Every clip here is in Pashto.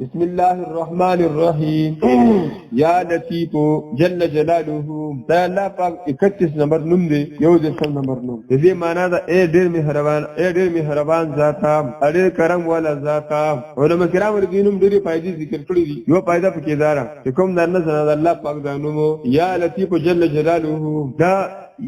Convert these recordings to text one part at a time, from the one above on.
بسم الله الرحمن الرحیم یا لطیف جل جلاله دا الله پاک 31 نمبر نوم دی یو د نمبر نوم د دې معنا دا اے ډیر مهربان ذاتا اړ کرم والا ذاتا علماء کرام د دینوم ډیره فائدې ذکر کړې دي یو فائدہ پکې دارا چې کوم درنه زنه الله پاک دا نوم یا لطیف جل جلاله دا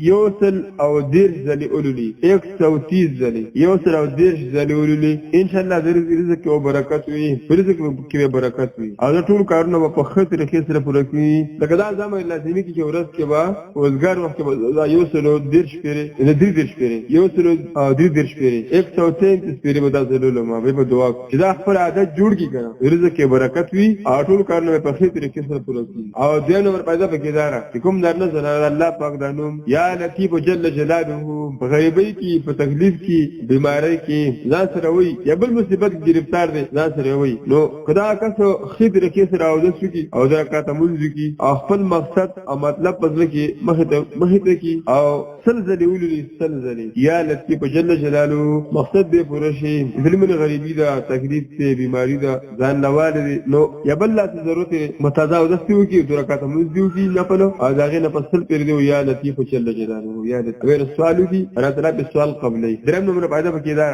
یوصل او دیرش زلی اولولی 130 زلی یوصل او دیرش زلی اولولی انشاءاللہ در رزق او برکت وی رزق کې برکت وی او دا ټول کارونه په خیر طریقې سره پوره کړي لکه دا زموږ لازمي کې ورځ کې با روزګار وخت کې یوصل او دیرش پیری دیرش پیری یوصل او دیرش پیری 133 پیری به دا زلول ما به دعا چې دا خپل عادت جوړ کی کړه رزق کې برکت وی او ټول کارونه په خیر طریقې سره پوره کړي او دې نو پیدا پکې دارا کوم درنه زنه الله پاک دانوم یا لطیف جل جلاله غیبی کی په تکلیف کی بیماری کی ځان سره وي یا بل مصیبت گرفتار دي ځان سره وي نو خدا کسو خیر کې سره او د سکی او د کاته مونږ کی خپل مقصد او مطلب پزله کی مخته کی او سلزلی وللی سلزلی یا لطیف جل جلاله مقصد دې پوره شي ظلم غریبی دا تکلیف ته بیماری دا ځان لواله نو یا بل لا ضرورت متضا او د سکی کی د کاته مونږ کی نه پلو او داغه نه پسل پر دی یا لطیف جل جلاله یا غیر سوالو دي راتلا په سوال قبلې درم نمبر پیدا پکې دا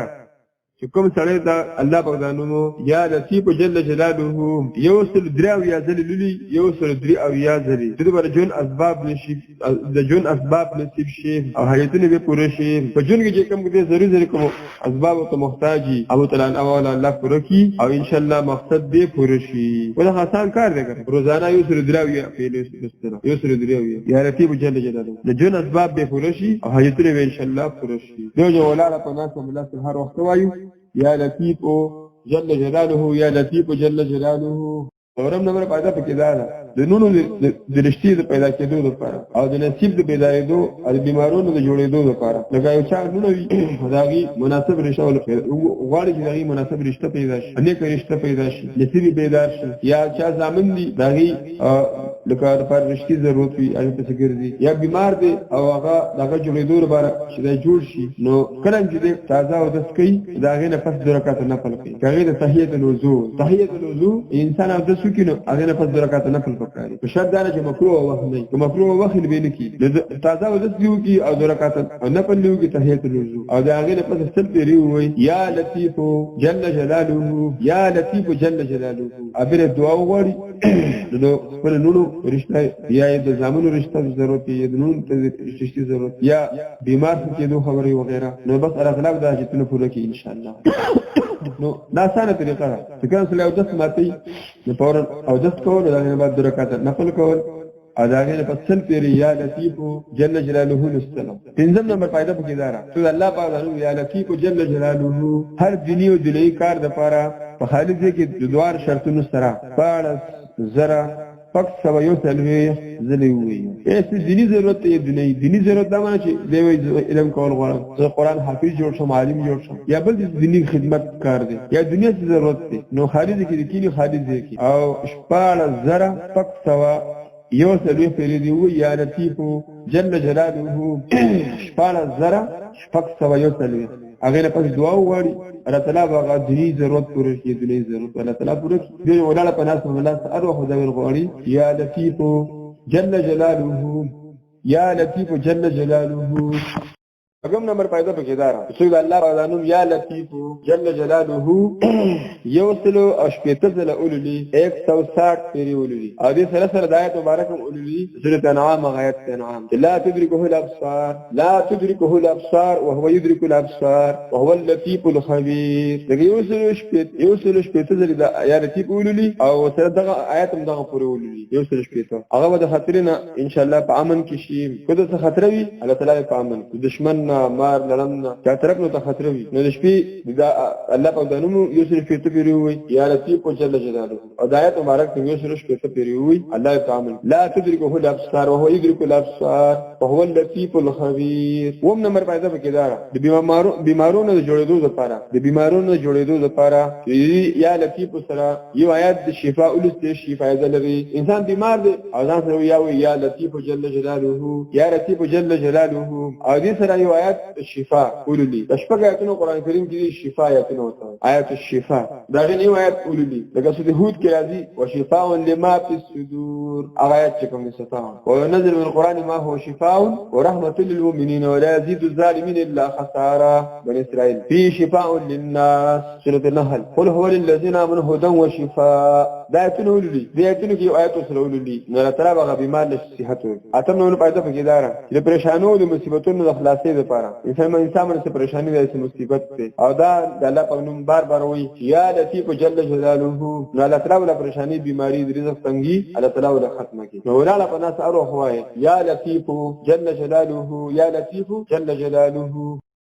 چې کوم سره دا الله په دانو یا لطیف جل جلاله یوصل دراو یا ذللی یوصل دري او یا ذلی د بر جون اسباب نشي د جون اسباب نصیب شي او حیاتونه به پوره شي په جون کې کوم دې ضروري کوم اسباب ته محتاجي ابو تعالی اول الله پوره کی او ان شاء الله مقصد دې پوره شي ولا آسان کار دی روزانه یوصل دراو یا یوصل دراو یا لطیف جل جلاله د جون اسباب به پوره شي او حیاتونه به ان شاء الله پوره شي دوی ولاله په ناس الله هر وخت وایو یا لطیف جل جلاله یا لطیف جل جلاله اورم نمبر پیدا پکې دا د نونو د رښتې د پیدا کېدو لپاره او د نصیب د پیدایدو او د بیمارونو د جوړېدو لپاره لکه یو چا نونو وي داغي مناسب رشته غواړي چې داغي مناسب رشته پیدا شي انیک رشته پیدا شي نصیب پیدا شي یا چا ځامن دي داغي لکه پر رښتې ضرورت وي اې څه ګرځي یا بیمار دي او هغه داغه جوړېدو لپاره چې دا جوړ شي نو کله چې تازه او د سکي داغه نه پس درکات نه پل کوي هغه د تحیت الوضو انسان او د سکینو هغه نه پس درکات نه پل پکاري په شرط دا چې مکروه وخت نه کوم مکروه وخت به نه کی تازه او د سکیو کی او درکات نه پل لیو کی تحیت الوضو او داغه نه پس سل پیری وي یا لطیف جل جلاله یا لطیف جل جلاله ابره دعا وغوړي نو پر نونو رشتہ یا د زامنو رشتہ ضرورت یا د نون رشتہ ضرورت یا بیمار کېدو خبري وغیرہ نو بس اخلاق دا چې تنه پوره کی ان شاء الله نو دا سانه طریقه ده چې کله سره او داس ماتي نو فورا او داس کول دا نه بعد درکات نفل کول اداګه په سل پیری یا لطیف جل جلاله السلام پنځم نمبر پیدا پکې دارا تو الله پاک یا لطیف جل جلاله هر دنیا او دنیوي کار د پاره په خالص کې د دوار شرطونو سره پاړه زرا پک سوا یو تلوي زلی وي ایسه دینی ضرورت دی دینی ضرورت دا معنی چې دی علم کول غواړم زه قران حافظ جوړ شم عالم جوړ شم یا بل دینی خدمت کار دی یا دنیا څخه ضرورت دی نو خالد کې د کینی خالد دی او شپاله زرا پک سوا یو تلوي پیری دی وي یا لطیف جل جلاله شپاله زرا پک سوا یو تلوي هغه نه پس دعا وغواړي الله تعالی هغه دینی ضرورت پوره کړي دینی ضرورت الله تعالی پوره کړي دی ولاله په ناس الله تعالی خدای وغواړي یا لطیف جل جلاله یا لطیف جل جلاله اګم نمبر پیدا پکې دارا چې الله تعالی یا لطیف جل جلاله یوصلو اشپیته زله اوللی 160 پیری اوللی او دې سره سره د آیت مبارکه اوللی سورۃ انعام غایت انعام لا تدركه الابصار وهو يدرك الابصار وهو اللطيف الخبير دغه یوصلو شپیته زله د یا لطیف اوللی او سره دغه آیت هم دغه پوره اوللی یوصلو شپیته هغه د خطرنا ان شاء الله په امن کې شي کله څه خطر وي الله تعالی په امن دشمن مار لړم چا طرف نو ته خطر وي نو د شپې دا الله په دانو یوسف پیته پیری وي یا لطیف جل جلاله هدایت مبارک ته یوسف پیته پیری وي الله تعالی لا تدركه الابصار وهو يدرك الابصار وهو اللطيف الخبير وم نمبر پیدا پکې دا د بیمارونو جوړېدو لپاره یا لطیف سره یو آیات د شفاء ولسته شفاء لري انسان بیمار دی او ځان سره یا لطیف جل جلاله یا لطیف جل جلاله او دې سره یو آیات شفاء ولولي شپږ آیاتونه قران کریم کې شفاء آیاتونه وته آیات الشفاء دا غني آیات ولولي لکه سورۃ هود کې راځي وشفاء لما في الصدور آیات چې کوم شفاء ونزل من القران ما هو شفاء ورحمة للمؤمنين ولا يزيد الظالمين الا خسارا بني اسرائيل في شفاء للناس سورۃ النحل قل هو للذين امنوا هدى وشفاء دا آیاتونه ولولي دې آیاتونه کې آیات سره ولولي نو تعالی هغه بیمار له صحت اتم نو پیدا پکې دارا چې پریشانو د مصیبتونو د خلاصې لپاره انسان باندې پریشانی د مصیبت ته او دا د الله په نوم بار بار وایي یا لطیف جل جلاله نو الله تعالی له پریشانی بیماری د رزق تنګي الله تعالی له ختمه کی نو ولا په ناس اروح وایي یا لطیف جل جلاله یا لطیف جل جلاله